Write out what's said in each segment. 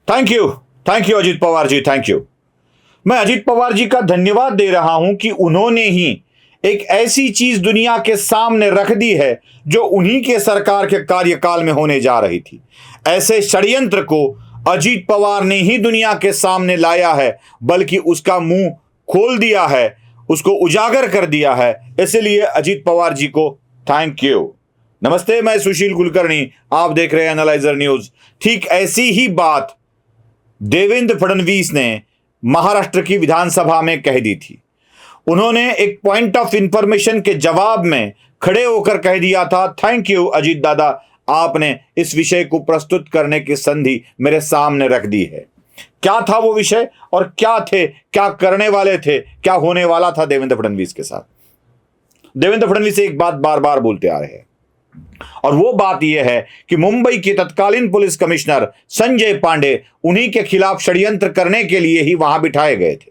Thank you Ajit Pawar ji, thank you. मैं अजीत पवार जी का धन्यवाद दे रहा हूं कि उन्होंने ही एक ऐसी चीज दुनिया के सामने रख दी है जो उन्हीं के सरकार के कार्यकाल में होने जा रही थी। ऐसे षड्यंत्र को अजीत पवार ने ही दुनिया के सामने लाया है, बल्कि उसका मुंह खोल दिया है, उसको उजागर कर दिया है। इसलिए अजीत पवार जी को थैंक यू। नमस्ते, मैं सुशील कुलकर्णी, आप देख रहे हैं एनालाइजर न्यूज। ठीक ऐसी ही बात देवेंद्र फडणवीस ने महाराष्ट्र की विधानसभा में कह दी थी। उन्होंने एक पॉइंट ऑफ इंफॉर्मेशन के जवाब में खड़े होकर कह दिया था, थैंक यू अजीत दादा, आपने इस विषय को प्रस्तुत करने की संधि मेरे सामने रख दी है। क्या था वो विषय और क्या थे, क्या करने वाले थे, क्या होने वाला था देवेंद्र फडणवीस के साथ? देवेंद्र फडणवीस एक बात बार बार बोलते आ रहे हैं और वो बात यह है कि मुंबई के तत्कालीन पुलिस कमिश्नर संजय पांडे उन्हीं के खिलाफ षड्यंत्र करने के लिए ही वहां बिठाए गए थे।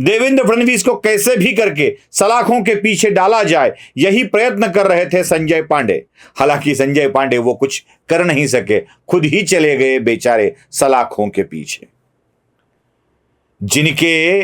देवेंद्र फडणवीस को कैसे भी करके सलाखों के पीछे डाला जाए, यही प्रयत्न कर रहे थे संजय पांडे। हालांकि संजय पांडे वो कुछ कर नहीं सके, खुद ही चले गए बेचारे सलाखों के पीछे। जिनके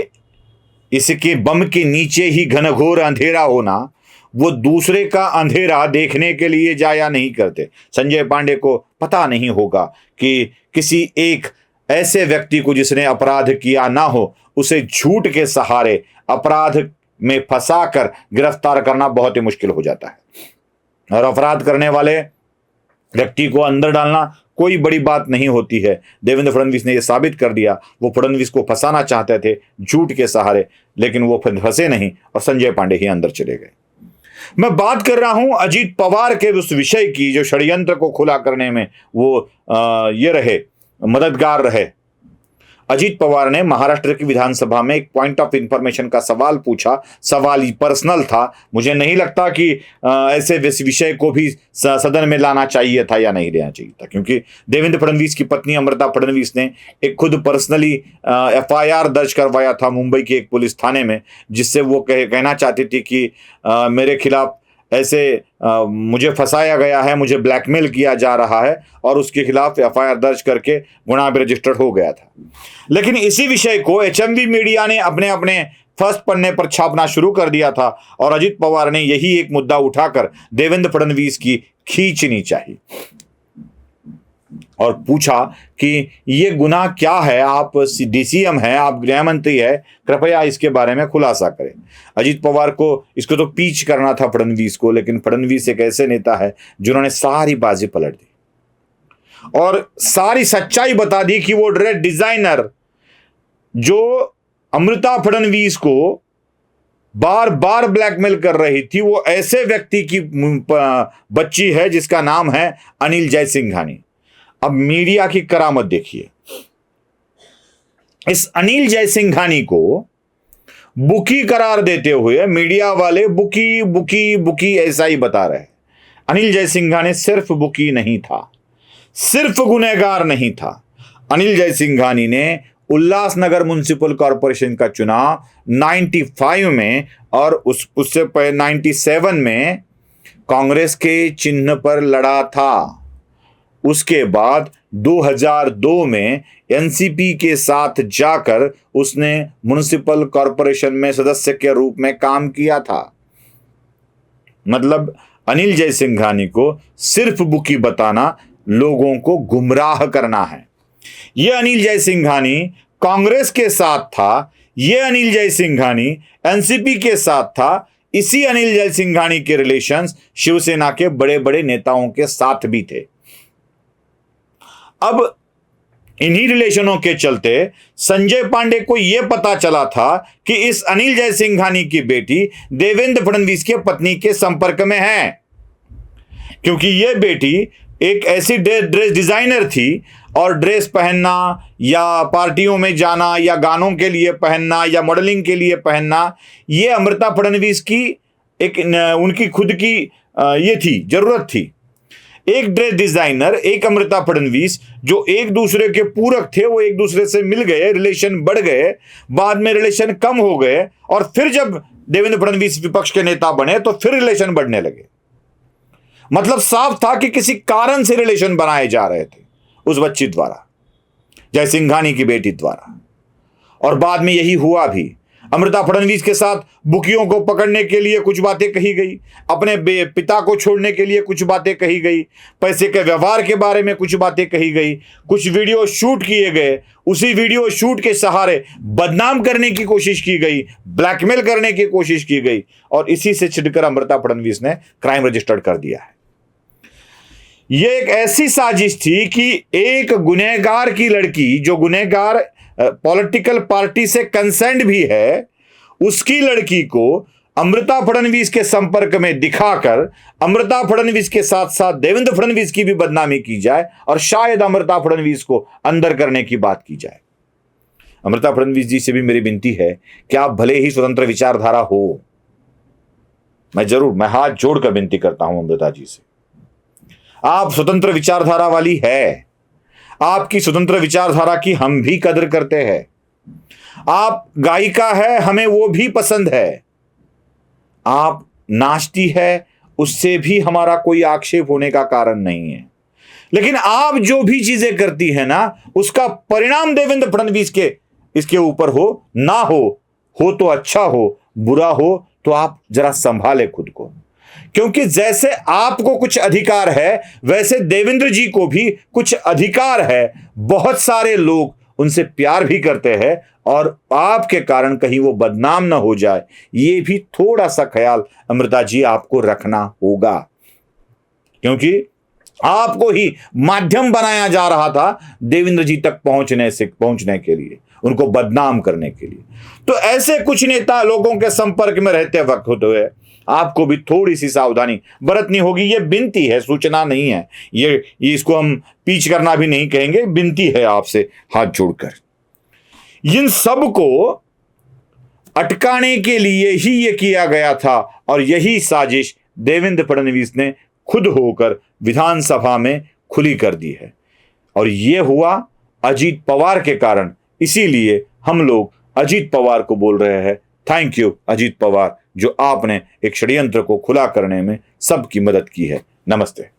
इसके बम के नीचे ही घनघोर अंधेरा होना, वो दूसरे का अंधेरा देखने के लिए जाया नहीं करते। संजय पांडे को पता नहीं होगा कि किसी एक ऐसे व्यक्ति को जिसने अपराध किया ना हो, उसे झूठ के सहारे अपराध में फंसाकर गिरफ्तार करना बहुत ही मुश्किल हो जाता है। और अपराध करने वाले व्यक्ति को अंदर डालना कोई बड़ी बात नहीं होती है। देवेंद्र फडणवीस ने यह साबित कर दिया। वो फडणवीस को फंसाना चाहते थे झूठ के सहारे, लेकिन वो फंसे नहीं और संजय पांडे ही अंदर चले गए। मैं बात कर रहा हूं अजीत पवार के उस विषय की जो षड्यंत्र को खुला करने में वो ये रहे, मददगार रहे। अजीत पवार ने महाराष्ट्र की विधानसभा में एक पॉइंट ऑफ इंफॉर्मेशन का सवाल पूछा। सवाल ही पर्सनल था। मुझे नहीं लगता कि ऐसे विषय को भी सदन में लाना चाहिए था या नहीं लेना चाहिए था, क्योंकि देवेंद्र फडणवीस की पत्नी अमृता फडणवीस ने एक खुद पर्सनली FIR दर्ज करवाया था मुंबई के एक पुलिस थाने में, जिससे वो कहना चाहती थी कि मेरे खिलाफ ऐसे मुझे फंसाया गया है, मुझे ब्लैकमेल किया जा रहा है, और उसके खिलाफ FIR दर्ज करके गुनाह भी रजिस्टर्ड हो गया था। लेकिन इसी विषय को HMV मीडिया ने अपने अपने फर्स्ट पन्ने पर छापना शुरू कर दिया था और अजीत पवार ने यही एक मुद्दा उठाकर देवेंद्र फडणवीस की खींचनी चाहिए और पूछा कि ये गुनाह क्या है, आप DCM हैं, आप गृह मंत्री है, कृपया इसके बारे में खुलासा करें। अजीत पवार को इसको तो पीच करना था फडणवीस को, लेकिन फडणवीस एक ऐसे नेता है जिन्होंने सारी बाजी पलट दी और सारी सच्चाई बता दी कि वो ड्रेस डिजाइनर जो अमृता फडणवीस को बार बार ब्लैकमेल कर रही थी, वो ऐसे व्यक्ति की बच्ची है जिसका नाम है अनिल जयसिंघानी। अब मीडिया की करामत देखिए। इस अनिल जयसिंघानी को बुकी करार देते हुए मीडिया वाले बुकी बुकी बुकी ऐसा ही बता रहे हैं। अनिल जयसिंघानी सिर्फ बुकी नहीं था, सिर्फ गुनहगार नहीं था। अनिल जयसिंघानी ने उल्लासनगर म्युनिसिपल कॉरपोरेशन का चुनाव 95 में और उससे 97 में कांग्रेस के चिन्ह पर लड़ा था। उसके बाद 2002 में एनसीपी के साथ जाकर उसने म्युनिसिपल कॉरपोरेशन में सदस्य के रूप में काम किया था। मतलब अनिल जयसिंघानी को सिर्फ बुकी बताना लोगों को गुमराह करना है। यह अनिल जयसिंघानी कांग्रेस के साथ था, यह अनिल जयसिंघानी एनसीपी के साथ था। इसी अनिल जयसिंघानी के रिलेशंस शिवसेना के बड़े बड़े नेताओं के साथ भी थे। अब इन्हीं रिलेशनों के चलते संजय पांडे को यह पता चला था कि इस अनिल जयसिंघानी की बेटी देवेंद्र फडणवीस के पत्नी के संपर्क में है, क्योंकि यह बेटी एक ऐसी ड्रेस डिजाइनर थी और ड्रेस पहनना या पार्टियों में जाना या गानों के लिए पहनना या मॉडलिंग के लिए पहनना, यह अमृता फडणवीस की एक उनकी खुद की ये थी, जरूरत थी। एक ड्रेस डिजाइनर, एक अमृता फडणवीस, जो एक दूसरे के पूरक थे, वो एक दूसरे से मिल गए, रिलेशन बढ़ गए, बाद में रिलेशन कम हो गए और फिर जब देवेंद्र फडणवीस विपक्ष के नेता बने तो फिर रिलेशन बढ़ने लगे। मतलब साफ था कि किसी कारण से रिलेशन बनाए जा रहे थे उस बच्ची द्वारा, जयसिंघानी की बेटी द्वारा। और बाद में यही हुआ भी। अमृता फडणवीस के साथ बुकियों को पकड़ने के लिए कुछ बातें कही गई, अपने पिता को छोड़ने के लिए कुछ बातें कही गई, पैसे के व्यवहार के बारे में कुछ बातें कही गई, कुछ वीडियो शूट किए गए, उसी वीडियो शूट के सहारे बदनाम करने की कोशिश की गई, ब्लैकमेल करने की कोशिश की गई, और इसी से छिड़कर अमृता फडणवीस ने क्राइम रजिस्टर्ड कर दिया है। यह एक ऐसी साजिश थी कि एक गुनहगार की लड़की, जो गुनहगार पॉलिटिकल पार्टी से कंसर्न्ड भी है, उसकी लड़की को अमृता फडणवीस के संपर्क में दिखाकर अमृता फडणवीस के साथ साथ देवेंद्र फडणवीस की भी बदनामी की जाए और शायद अमृता फडणवीस को अंदर करने की बात की जाए। अमृता फडणवीस जी से भी मेरी विनती है कि आप भले ही स्वतंत्र विचारधारा हो, मैं हाथ जोड़कर विनती करता हूं अमृता जी से, आप स्वतंत्र विचारधारा वाली है, आपकी स्वतंत्र विचारधारा की हम भी कदर करते हैं, आप गायिका है, हमें वो भी पसंद है, आप नाचती है, उससे भी हमारा कोई आक्षेप होने का कारण नहीं है, लेकिन आप जो भी चीजें करती है ना, उसका परिणाम देवेंद्र फडणवीस के इसके ऊपर हो ना हो तो अच्छा हो, बुरा हो तो आप जरा संभाले खुद को, क्योंकि जैसे आपको कुछ अधिकार है वैसे देवेंद्र जी को भी कुछ अधिकार है। बहुत सारे लोग उनसे प्यार भी करते हैं और आपके कारण कहीं वो बदनाम ना हो जाए, ये भी थोड़ा सा ख्याल अमृता जी आपको रखना होगा, क्योंकि आपको ही माध्यम बनाया जा रहा था देवेंद्र जी तक पहुंचने के लिए, उनको बदनाम करने के लिए। तो ऐसे कुछ नेता लोगों के संपर्क में रहते वक्त होते हुए आपको भी थोड़ी सी सावधानी बरतनी होगी। ये विनती है, सूचना नहीं है, ये इसको हम पीछ करना भी नहीं कहेंगे, विनती है आपसे हाथ जोड़कर। इन सब को अटकाने के लिए ही ये किया गया था और यही साजिश देवेंद्र फडणवीस ने खुद होकर विधानसभा में खुली कर दी है, और ये हुआ अजीत पवार के कारण। इसीलिए हम लोग अजीत पवार को बोल रहे हैं थैंक यू अजीत पवार, जो आपने एक षड्यंत्र को खुला करने में सबकी मदद की है। नमस्ते।